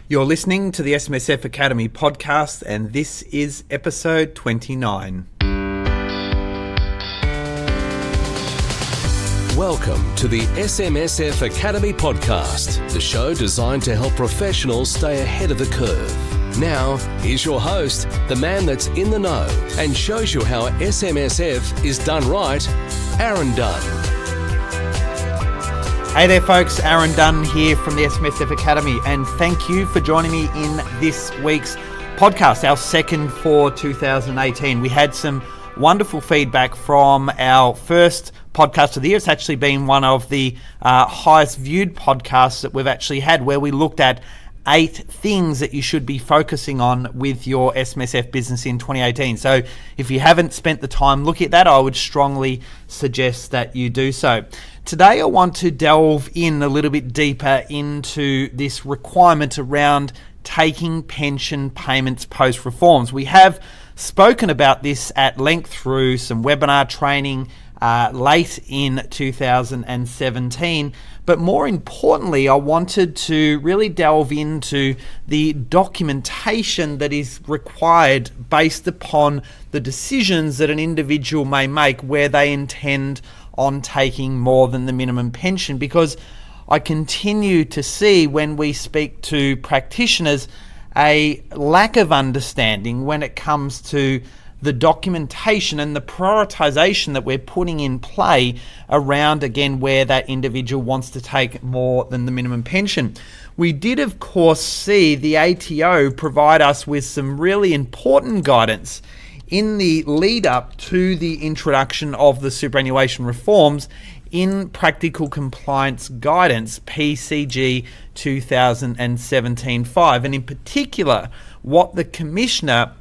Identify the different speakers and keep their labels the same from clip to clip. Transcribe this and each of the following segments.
Speaker 1: You're listening to the SMSF Academy podcast, and this is episode 29.
Speaker 2: Welcome to the SMSF Academy podcast, the show designed to help professionals stay ahead of the curve. Now, here's your host, the man that's in the know and shows you how SMSF is done right, Aaron Dunn.
Speaker 1: Hey there folks, Aaron Dunn here from the SMSF Academy, and thank you for joining me in this week's podcast, our second for 2018. We had some wonderful feedback from our first podcast of the year. It's actually been one of the highest viewed podcasts that we've actually had, where we looked at 8 things that you should be focusing on with your SMSF business in 2018. So if you haven't spent the time looking at that, I would strongly suggest that you do so. Today I want to delve in a little bit deeper into this requirement around taking pension payments post-reforms. We have spoken about this at length through some webinar training late in 2017, but more importantly, I wanted to really delve into the documentation that is required based upon the decisions that an individual may make where they intend on taking more than the minimum pension, because I continue to see when we speak to practitioners a lack of understanding when it comes to the documentation and the prioritization that we're putting in play around, again, where that individual wants to take more than the minimum pension. We did, of course, see the ATO provide us with some really important guidance in the lead up to the introduction of the superannuation reforms in Practical Compliance Guidance, PCG 2017-5, and in particular, what the Commissioner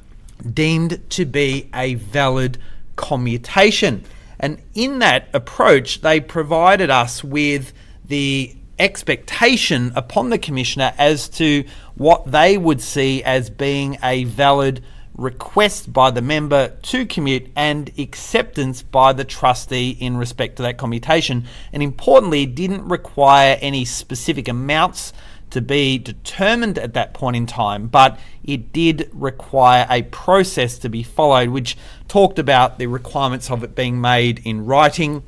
Speaker 1: deemed to be a valid commutation. And in that approach, they provided us with the expectation upon the Commissioner as to what they would see as being a valid request by the member to commute and acceptance by the trustee in respect to that commutation. And importantly, it didn't require any specific amounts to be determined at that point in time, but it did require a process to be followed, which talked about the requirements of it being made in writing,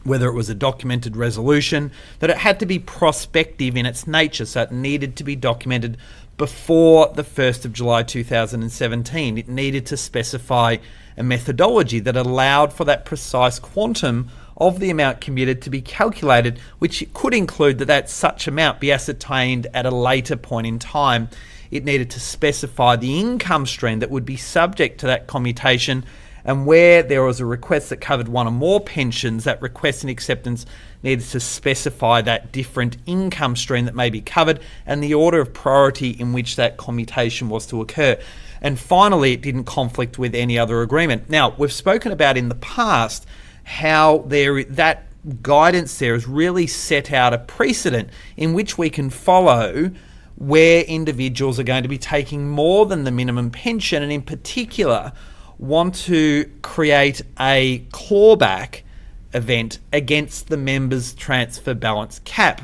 Speaker 1: whether it was a documented resolution, that it had to be prospective in its nature, so it needed to be documented before the 1st of July 2017. It needed to specify a methodology that allowed for that precise quantum of the amount commuted to be calculated, which could include that such amount be ascertained at a later point in time. It needed to specify the income stream that would be subject to that commutation, and where there was a request that covered one or more pensions, that request and acceptance needed to specify that different income stream that may be covered and the order of priority in which that commutation was to occur. And finally, it didn't conflict with any other agreement. Now, we've spoken about in the past how that guidance there has really set out a precedent in which we can follow where individuals are going to be taking more than the minimum pension, and in particular want to create a clawback event against the member's transfer balance cap.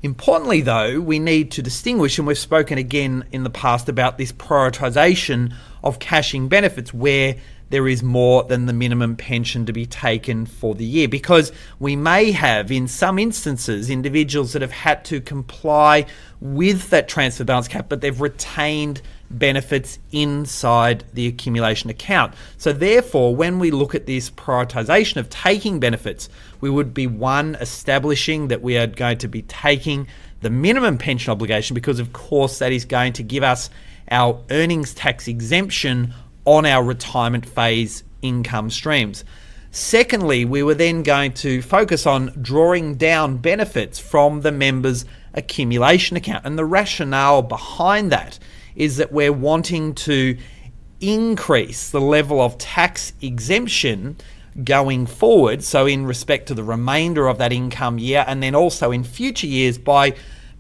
Speaker 1: Importantly, though, we need to distinguish, and we've spoken again in the past about this prioritisation of cashing benefits where there is more than the minimum pension to be taken for the year, because we may have, in some instances, individuals that have had to comply with that transfer balance cap, but they've retained benefits inside the accumulation account. So therefore, when we look at this prioritisation of taking benefits, we would be, one, establishing that we are going to be taking the minimum pension obligation, because of course that is going to give us our earnings tax exemption on our retirement phase income streams. Secondly, we were then going to focus on drawing down benefits from the member's accumulation account. And the rationale behind that is that we're wanting to increase the level of tax exemption going forward, so in respect to the remainder of that income year, and then also in future years, by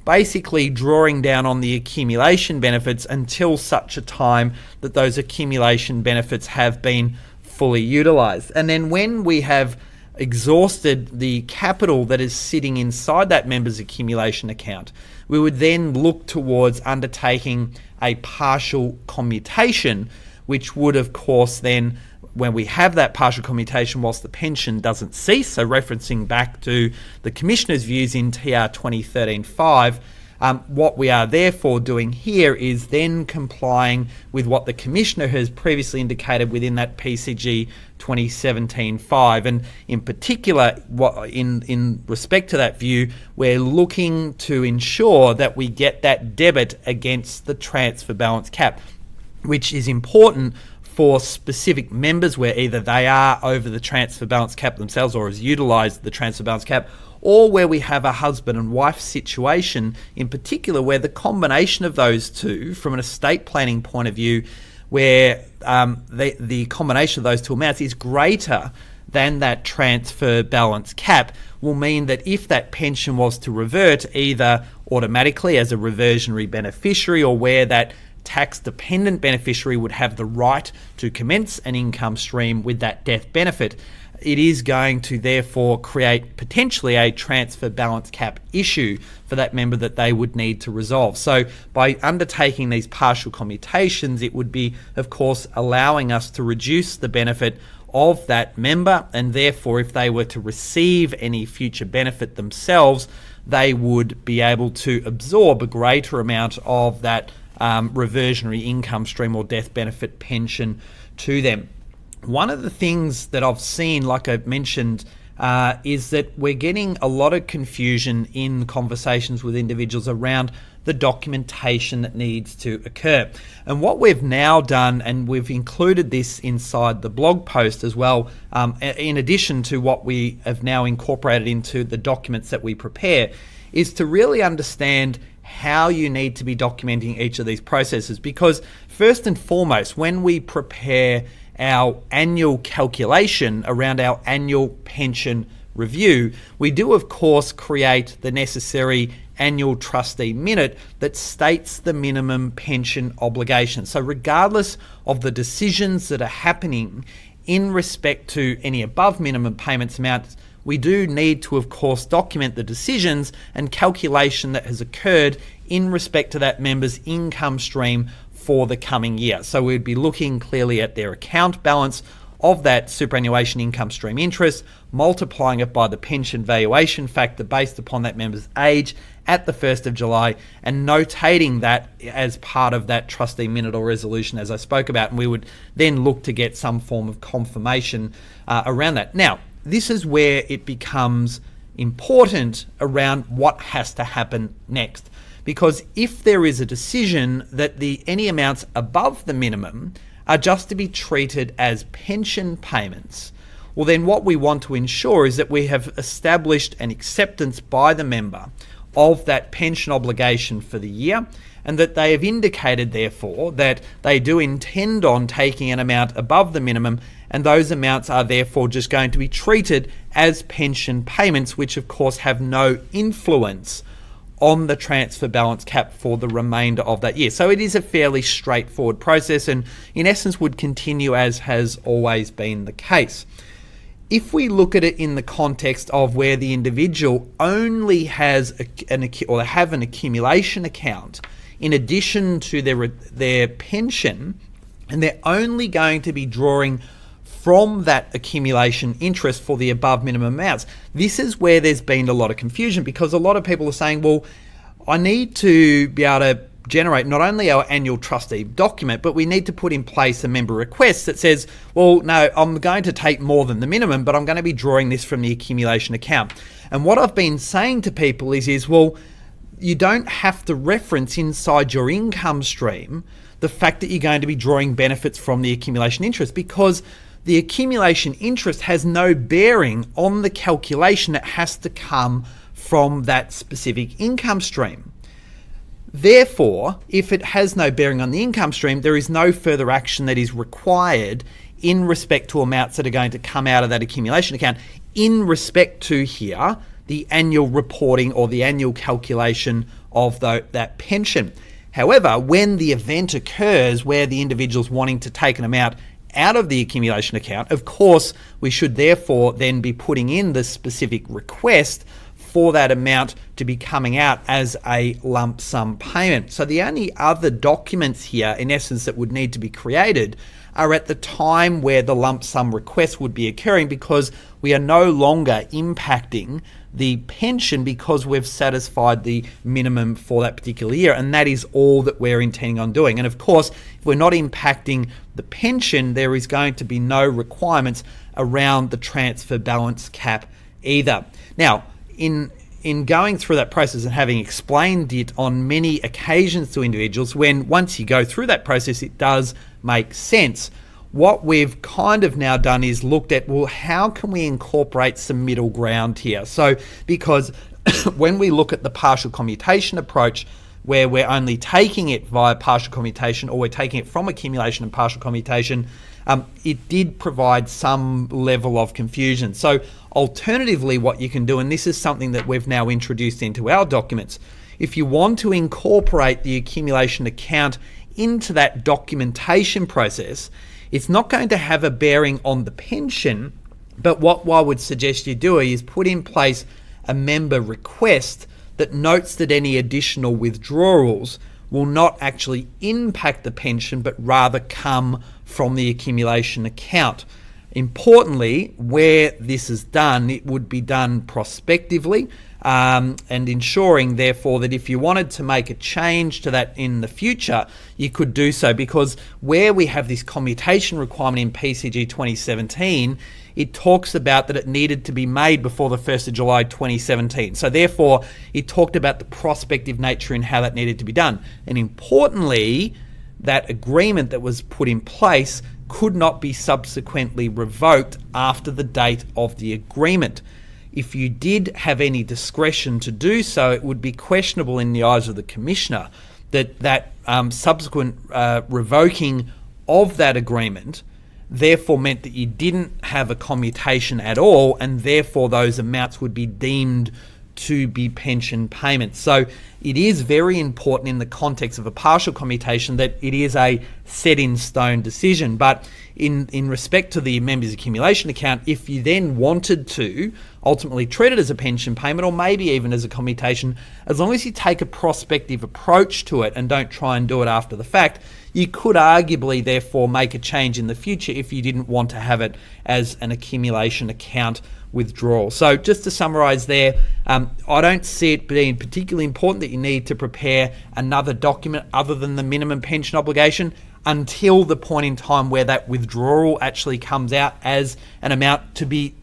Speaker 1: basically drawing down on the accumulation benefits until such a time that those accumulation benefits have been fully utilised. And then when we have exhausted the capital that is sitting inside that member's accumulation account, we would then look towards undertaking a partial commutation, which would, of course, then, when we have that partial commutation whilst the pension doesn't cease, so referencing back to the Commissioner's views in TR 2013-5, what we are therefore doing here is then complying with what the Commissioner has previously indicated within that PCG 2017-5. And in particular, in respect to that view, we're looking to ensure that we get that debit against the transfer balance cap, which is important for specific members where either they are over the transfer balance cap themselves or has utilised the transfer balance cap, or where we have a husband and wife situation in particular where the combination of those two, from an estate planning point of view, where the combination of those two amounts is greater than that transfer balance cap, will mean that if that pension was to revert either automatically as a reversionary beneficiary, or where that tax-dependent beneficiary would have the right to commence an income stream with that death benefit, it is going to therefore create potentially a transfer balance cap issue for that member that they would need to resolve. So by undertaking these partial commutations, it would be, of course, allowing us to reduce the benefit of that member, and therefore if they were to receive any future benefit themselves, they would be able to absorb a greater amount of that reversionary income stream or death benefit pension to them. One of the things that I've seen, like I mentioned, is that we're getting a lot of confusion in conversations with individuals around the documentation that needs to occur. And what we've now done, and we've included this inside the blog post as well, in addition to what we have now incorporated into the documents that we prepare, is to really understand how you need to be documenting each of these processes. Because first and foremost, when we prepare our annual calculation around our annual pension review, we do of course create the necessary annual trustee minute that states the minimum pension obligation. So regardless of the decisions that are happening in respect to any above minimum payments amounts, we do need to of course document the decisions and calculation that has occurred in respect to that member's income stream for the coming year. So we'd be looking clearly at their account balance of that superannuation income stream interest, multiplying it by the pension valuation factor based upon that member's age at the 1st of July, and notating that as part of that trustee minute or resolution as I spoke about, and we would then look to get some form of confirmation around that. Now, this is where it becomes important around what has to happen next. Because if there is a decision that any amounts above the minimum are just to be treated as pension payments, well then what we want to ensure is that we have established an acceptance by the member of that pension obligation for the year, and that they have indicated therefore that they do intend on taking an amount above the minimum, and those amounts are therefore just going to be treated as pension payments, which of course have no influence on the transfer balance cap for the remainder of that year. So it is a fairly straightforward process, and in essence would continue as has always been the case. If we look at it in the context of where the individual only has have an accumulation account in addition to their pension, and they're only going to be drawing from that accumulation interest for the above minimum amounts, this is where there's been a lot of confusion, because a lot of people are saying, well, I need to be able to generate not only our annual trustee document, but we need to put in place a member request that says, well, no, I'm going to take more than the minimum, but I'm going to be drawing this from the accumulation account. And what I've been saying to people is well, you don't have to reference inside your income stream the fact that you're going to be drawing benefits from the accumulation interest, because the accumulation interest has no bearing on the calculation that has to come from that specific income stream. Therefore, if it has no bearing on the income stream, there is no further action that is required in respect to amounts that are going to come out of that accumulation account in respect to here, the annual reporting or the annual calculation of that pension. However, when the event occurs where the individual's wanting to take an amount out of the accumulation account, of course, we should therefore then be putting in the specific request for that amount to be coming out as a lump sum payment. So the only other documents here, in essence, that would need to be created are at the time where the lump sum request would be occurring, because we are no longer impacting the pension because we've satisfied the minimum for that particular year, and that is all that we're intending on doing. And of course, if we're not impacting the pension, there is going to be no requirements around the transfer balance cap either. Now, in going through that process and having explained it on many occasions to individuals, once you go through that process, it does make sense. What we've kind of now done is looked at, well, how can we incorporate some middle ground here? So, because when we look at the partial commutation approach, where we're only taking it via partial commutation, or we're taking it from accumulation and partial commutation, it did provide some level of confusion. So alternatively, what you can do, and this is something that we've now introduced into our documents, if you want to incorporate the accumulation account into that documentation process, it's not going to have a bearing on the pension, but what I would suggest you do is put in place a member request that notes that any additional withdrawals will not actually impact the pension, but rather come from the accumulation account. Importantly, where this is done, it would be done prospectively, and ensuring therefore that if you wanted to make a change to that in the future, you could do so, because where we have this commutation requirement in PCG 2017, it talks about that it needed to be made before the 1st of July 2017. So therefore, it talked about the prospective nature and how that needed to be done. And importantly, that agreement that was put in place could not be subsequently revoked after the date of the agreement. If you did have any discretion to do so, it would be questionable in the eyes of the Commissioner that subsequent revoking of that agreement therefore meant that you didn't have a commutation at all, and therefore those amounts would be deemed to be pension payments. So it is very important in the context of a partial commutation that it is a set in stone decision. But in respect to the members accumulation account, if you then wanted to ultimately treat it as a pension payment, or maybe even as a commutation, as long as you take a prospective approach to it and don't try and do it after the fact, you could arguably therefore make a change in the future if you didn't want to have it as an accumulation account withdrawal. So just to summarise there, I don't see it being particularly important that you need to prepare another document other than the minimum pension obligation until the point in time where that withdrawal actually comes out as an amount to be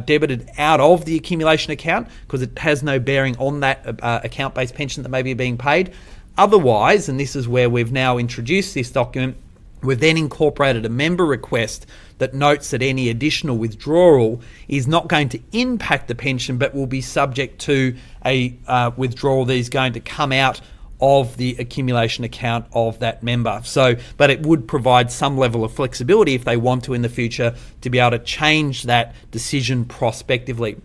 Speaker 1: debited out of the accumulation account, because it has no bearing on that account-based pension that may be being paid. Otherwise, and this is where we've now introduced this document, we've then incorporated a member request that notes that any additional withdrawal is not going to impact the pension, but will be subject to a withdrawal that is going to come out of the accumulation account of that member. So, but it would provide some level of flexibility if they want to in the future to be able to change that decision prospectively.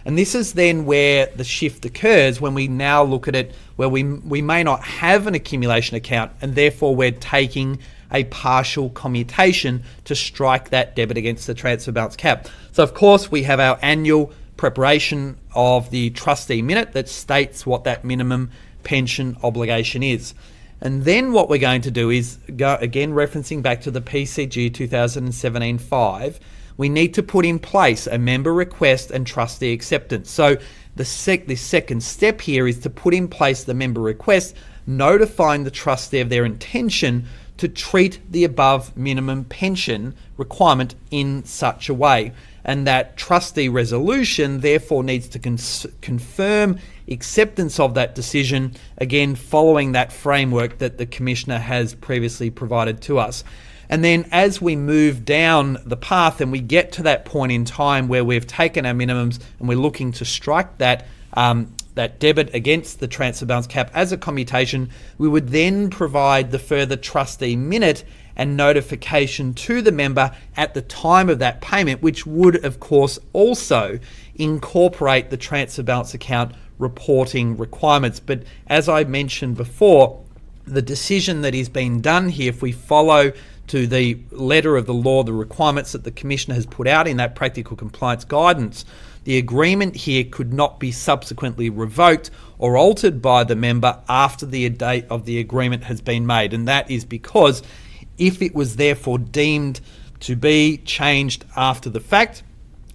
Speaker 1: And this is then where the shift occurs when we now look at it where we may not have an accumulation account, and therefore we're taking a partial commutation to strike that debit against the transfer balance cap. So of course we have our annual preparation of the trustee minute that states what that minimum pension obligation is. And then what we're going to do is, go again referencing back to the PCG 2017-5, we need to put in place a member request and trustee acceptance. So the second step here is to put in place the member request, notifying the trustee of their intention to treat the above minimum pension requirement in such a way. And that trustee resolution therefore needs to confirm acceptance of that decision, again following that framework that the Commissioner has previously provided to us. And then as we move down the path and we get to that point in time where we've taken our minimums and we're looking to strike that that debit against the transfer balance cap as a commutation, we would then provide the further trustee minute and notification to the member at the time of that payment, which would of course also incorporate the transfer balance account reporting requirements. But as I mentioned before, the decision that is being done here, if we follow to the letter of the law, the requirements that the Commissioner has put out in that practical compliance guidance, the agreement here could not be subsequently revoked or altered by the member after the date of the agreement has been made. And that is because if it was therefore deemed to be changed after the fact,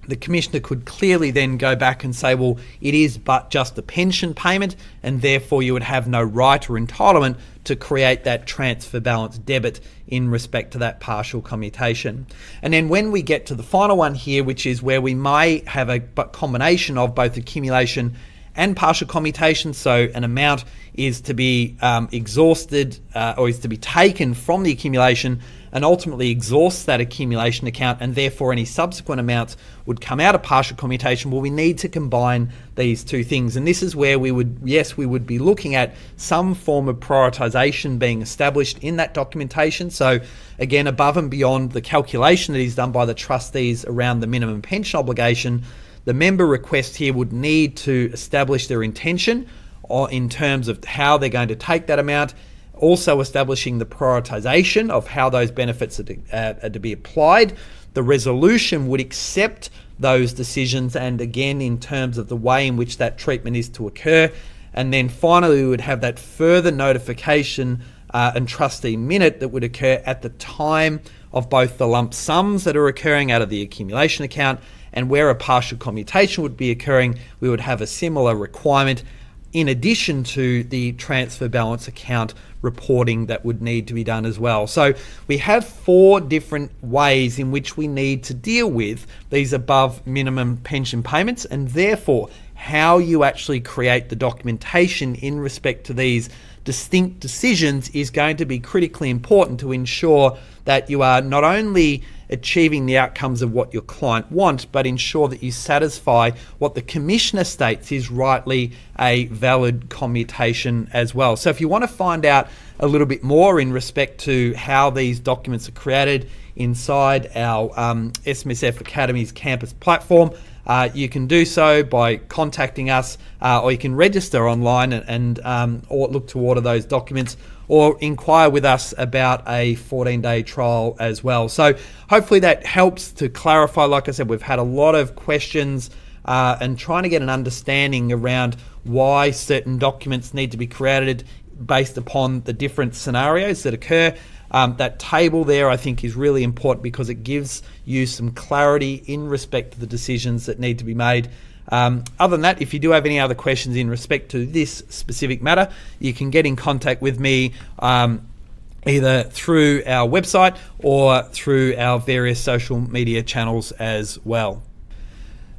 Speaker 1: the Commissioner could clearly then go back and say, well, it is but just a pension payment, and therefore you would have no right or entitlement to create that transfer balance debit in respect to that partial commutation. And then when we get to the final one here, which is where we may have a combination of both accumulation and partial commutation, so an amount is to be exhausted or is to be taken from the accumulation and ultimately exhausts that accumulation account, and therefore any subsequent amounts would come out of partial commutation. Well, we need to combine these two things, and this is where we would be looking at some form of prioritisation being established in that documentation. So again, above and beyond the calculation that is done by the trustees around the minimum pension obligation, the member request here would need to establish their intention or in terms of how they're going to take that amount, also establishing the prioritisation of how those benefits are to be applied. The resolution would accept those decisions, and again in terms of the way in which that treatment is to occur. And then finally we would have that further notification and trustee minute that would occur at the time of both the lump sums that are occurring out of the accumulation account, and where a partial commutation would be occurring, we would have a similar requirement in addition to the transfer balance account reporting that would need to be done as well. So we have 4 different ways in which we need to deal with these above minimum pension payments, and therefore how you actually create the documentation in respect to these distinct decisions is going to be critically important to ensure that you are not only achieving the outcomes of what your client wants, but ensure that you satisfy what the Commissioner states is rightly a valid commutation as well. So if you want to find out a little bit more in respect to how these documents are created inside our SMSF Academy's campus platform, you can do so by contacting us, or you can register online and or look to order those documents, or inquire with us about a 14-day trial as well. So hopefully that helps to clarify. Like I said, we've had a lot of questions and trying to get an understanding around why certain documents need to be created based upon the different scenarios that occur. That table there I think is really important because it gives you some clarity in respect to the decisions that need to be made. Other than that, if you do have any other questions in respect to this specific matter, you can get in contact with me either through our website or through our various social media channels as well.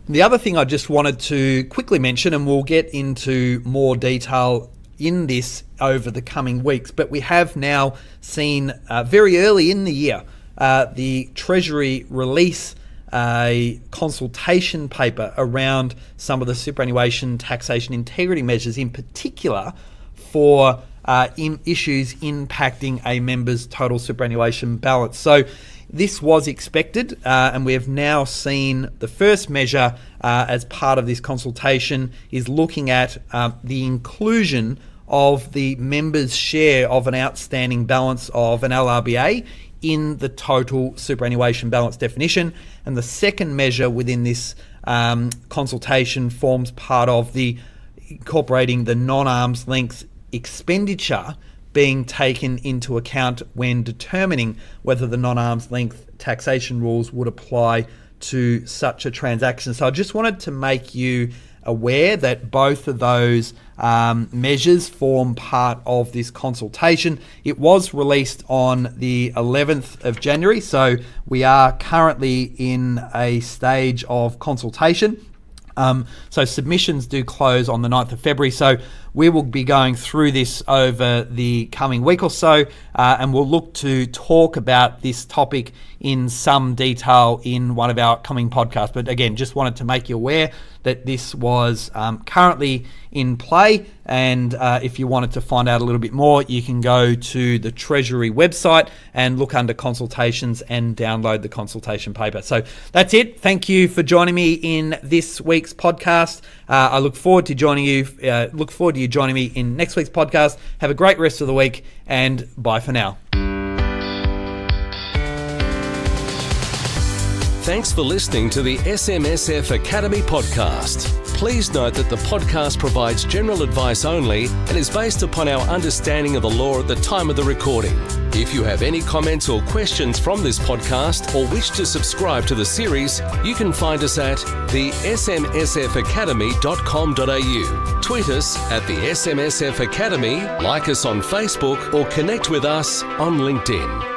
Speaker 1: The other thing I just wanted to quickly mention, and we'll get into more detail in this over the coming weeks, but we have now seen very early in the year the Treasury release a consultation paper around some of the superannuation taxation integrity measures, in particular for issues impacting a member's total superannuation balance. So this was expected, and we have now seen the first measure as part of this consultation is looking at the inclusion of the member's share of an outstanding balance of an LRBA in the total superannuation balance definition. And the second measure within this consultation forms part of the incorporating the non-arm's length expenditure being taken into account when determining whether the non-arm's length taxation rules would apply to such a transaction. So I just wanted to make you aware that both of those measures form part of this consultation. It was released on the 11th of January, so we are currently in a stage of consultation. So submissions do close on the 9th of February, so we will be going through this over the coming week or so, and we'll look to talk about this topic in some detail in one of our upcoming podcasts. But again, just wanted to make you aware that this was currently in play, and if you wanted to find out a little bit more, you can go to the Treasury website and look under consultations and download the consultation paper. So that's it. Thank you for joining me in this week's podcast. I look forward to joining you. Look forward to you joining me in next week's podcast. Have a great rest of the week, and bye for now.
Speaker 2: Thanks for listening to the SMSF Academy podcast. Please note that the podcast provides general advice only and is based upon our understanding of the law at the time of the recording. If you have any comments or questions from this podcast or wish to subscribe to the series, you can find us at the smsfacademy.com.au. Tweet us at the SMSF Academy, like us on Facebook, or connect with us on LinkedIn.